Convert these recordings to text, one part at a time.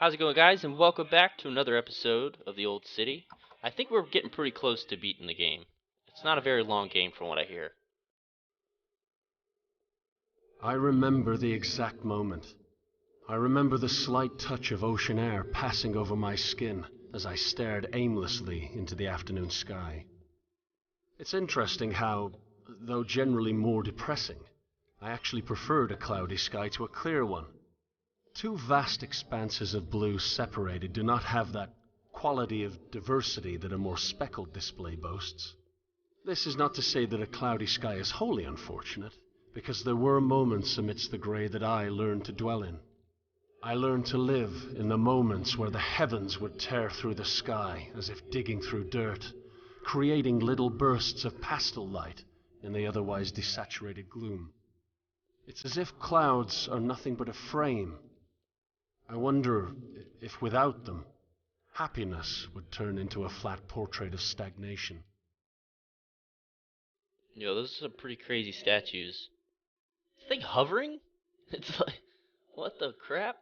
How's it going, guys? And welcome back to another episode of the Old City. I think we're getting pretty close to beating the game. It's not a very long game from what I hear. I remember the exact moment. I remember the slight touch of ocean air passing over my skin as I stared aimlessly into the afternoon sky. It's interesting how, though generally more depressing, I actually preferred a cloudy sky to a clear one. Two vast expanses of blue separated do not have that quality of diversity that a more speckled display boasts. This is not to say that a cloudy sky is wholly unfortunate, because there were moments amidst the grey that I learned to dwell in. I learned to live in the moments where the heavens would tear through the sky as if digging through dirt, creating little bursts of pastel light in the otherwise desaturated gloom. It's as if clouds are nothing but a frame. I wonder if without them, happiness would turn into a flat portrait of stagnation. Yo, those are some pretty crazy statues. This thing hovering? It's like, what the crap?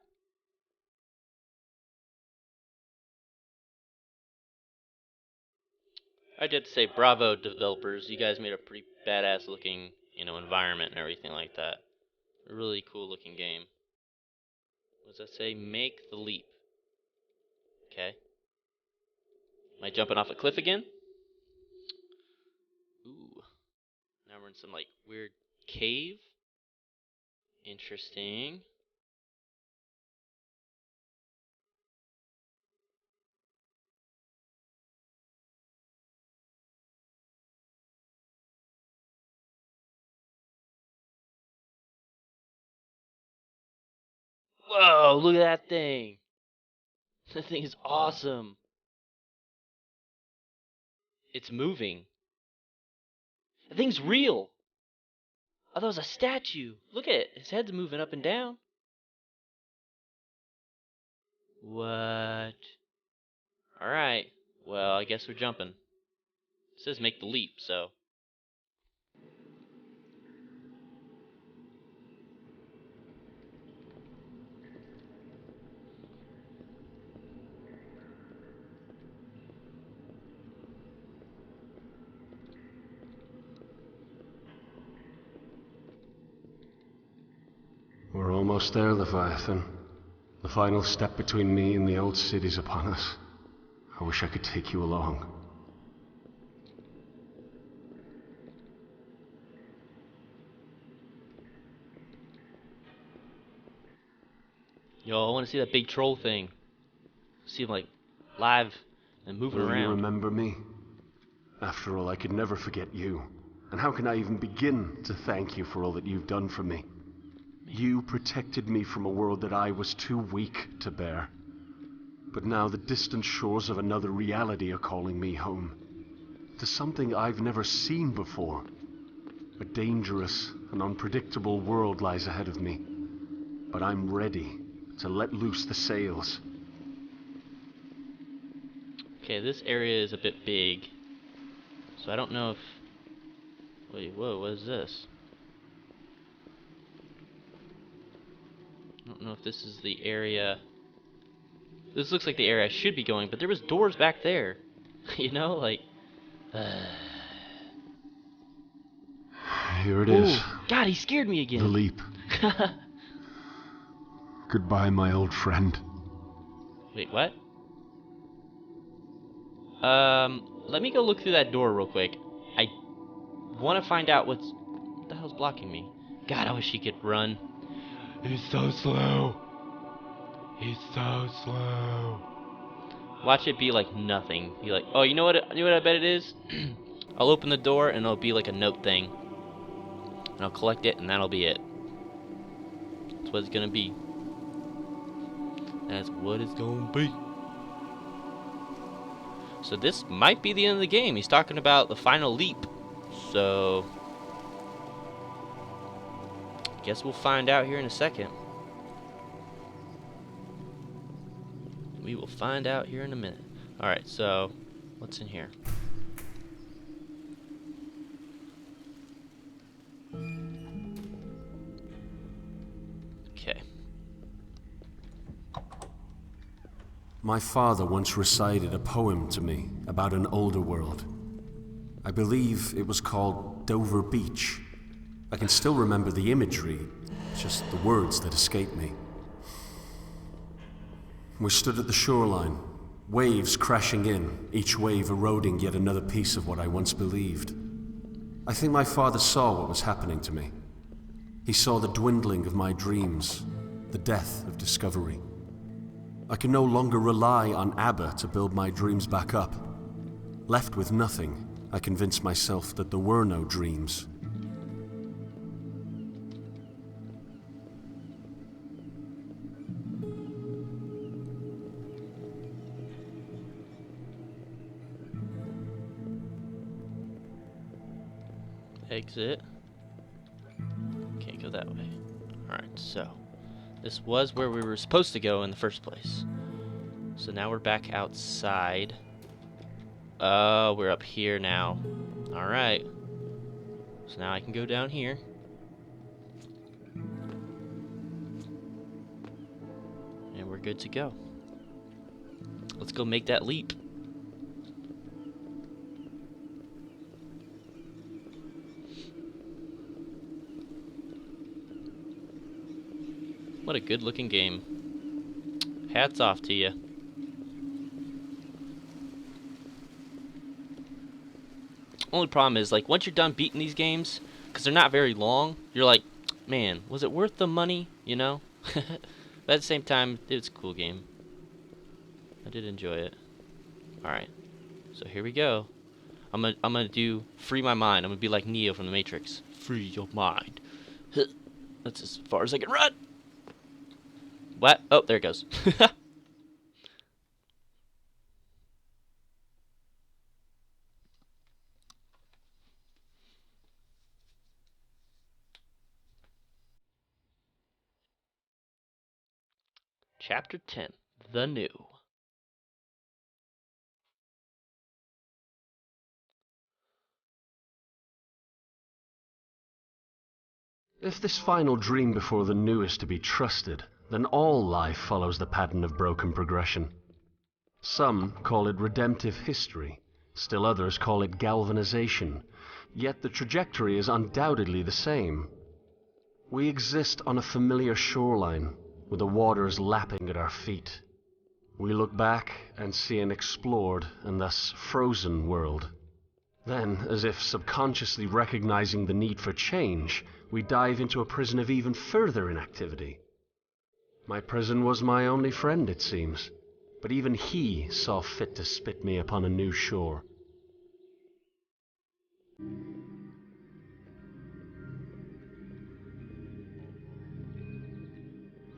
I did say bravo, developers. You guys made a pretty badass looking, environment and everything like that. A really cool looking game. What does that say? Make the leap. Okay. Am I jumping off a cliff again? Ooh. Now we're in some, weird cave. Interesting. Whoa, look at that thing. That thing is awesome. It's moving. The thing's real. I thought it was a statue. Look at it. His head's moving up and down. What? Alright. Well, I guess we're jumping. It says make the leap, so. We're almost there, Leviathan. The final step between me and the old city's upon us. I wish I could take you along. Yo, I want to see that big troll thing. See him, live and moving Will you around. remember me? After all, I could never forget you. And how can I even begin to thank you for all that you've done for me? You protected me from a world that I was too weak to bear. But now the distant shores of another reality are calling me home. To something I've never seen before. A dangerous and unpredictable world lies ahead of me. But I'm ready to let loose the sails. Okay, this area is a bit big. So I don't know if... Wait, whoa, what is this? I don't know if this is the area... This looks like the area I should be going, but there was doors back there. You know, Here it is. Ooh, God, he scared me again. The leap. Goodbye, my old friend. Wait, what? Let me go look through that door real quick. I want to find out what the hell's blocking me. God, I wish he could run. He's so slow. He's so slow. Watch it be like nothing. Be like, oh, you know what? You know what I bet it is? I'll open the door and it'll be like a note thing. And I'll collect it and that'll be it. That's what it's gonna be. That's what it's gonna be. So this might be the end of the game. He's talking about the final leap. So guess we'll find out here in a second. We will find out here in a minute. Alright, so what's in here? Okay. My father once recited a poem to me about an older world. I believe it was called Dover Beach. I can still remember the imagery, just the words that escape me. We stood at the shoreline, waves crashing in, each wave eroding yet another piece of what I once believed. I think my father saw what was happening to me. He saw the dwindling of my dreams, the death of discovery. I could no longer rely on ABBA to build my dreams back up. Left with nothing, I convinced myself that there were no dreams. Exit. Can't go that way. Alright, so this was where we were supposed to go in the first place. So now we're back outside. Oh, we're up here now. Alright. So now I can go down here. And we're good to go. Let's go make that leap. What a good looking game. Hats off to you. Only problem is, like, once you're done beating these games, because they're not very long, you're like, man, was it worth the money, you know? But at the same time, it's a cool game. I did enjoy it. Alright, so here we go. I'm gonna do free my mind. I'm gonna be like Neo from the Matrix. Free your mind. That's as far as I can run. What? Oh, there it goes. Chapter 10. The New. If this final dream before the new is to be trusted, then all life follows the pattern of broken progression. Some call it redemptive history, still others call it galvanization, yet the trajectory is undoubtedly the same. We exist on a familiar shoreline, with the waters lapping at our feet. We look back and see an explored and thus frozen world. Then, as if subconsciously recognizing the need for change, we dive into a prison of even further inactivity. My prison was my only friend, it seems, but even he saw fit to spit me upon a new shore.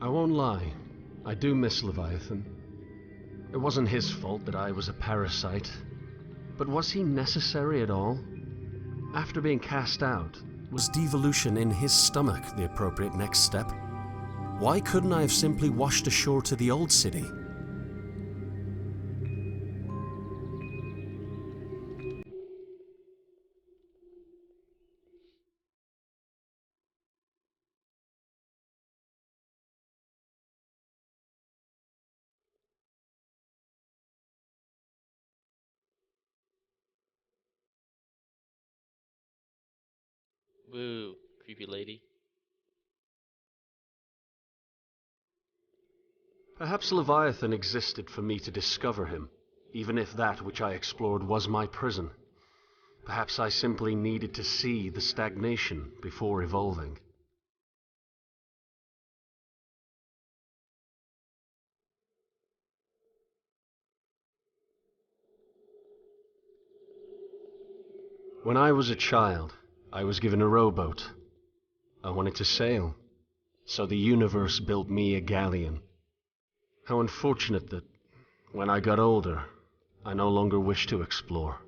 I won't lie, I do miss Leviathan. It wasn't his fault that I was a parasite, but was he necessary at all? After being cast out, was devolution in his stomach the appropriate next step? Why couldn't I have simply washed ashore to the old city? Woo, creepy lady. Perhaps Leviathan existed for me to discover him, even if that which I explored was my prison. Perhaps I simply needed to see the stagnation before evolving. When I was a child, I was given a rowboat. I wanted to sail, so the universe built me a galleon. How unfortunate that, when I got older, I no longer wished to explore.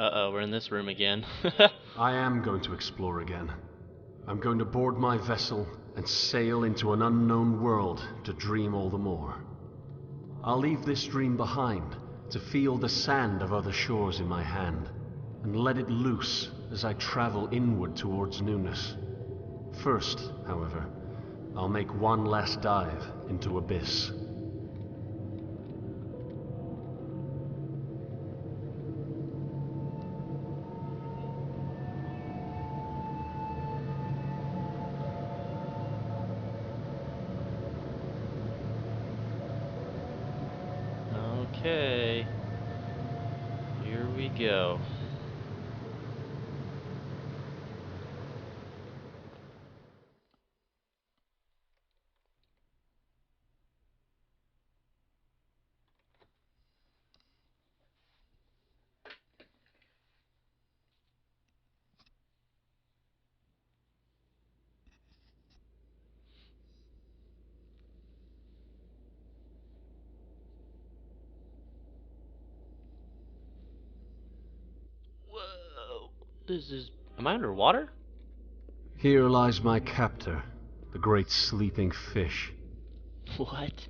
Uh-oh, we're in this room again. I am going to explore again. I'm going to board my vessel and sail into an unknown world to dream all the more. I'll leave this dream behind to feel the sand of other shores in my hand and let it loose as I travel inward towards newness. First, however, I'll make one last dive into abyss. Okay. Here we go. Whoa. This is... Am I underwater? Here lies my captor, the great sleeping fish. What?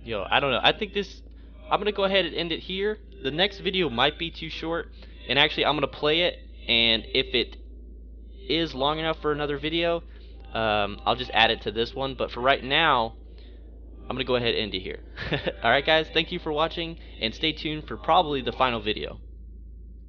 Yo, I don't know. I think this... I'm going to go ahead and end it here. The next video might be too short. And actually, I'm going to play it. And if it is long enough for another video, I'll just add it to this one. But for right now, I'm going to go ahead and end it here. Alright guys, thank you for watching. And stay tuned for probably the final video.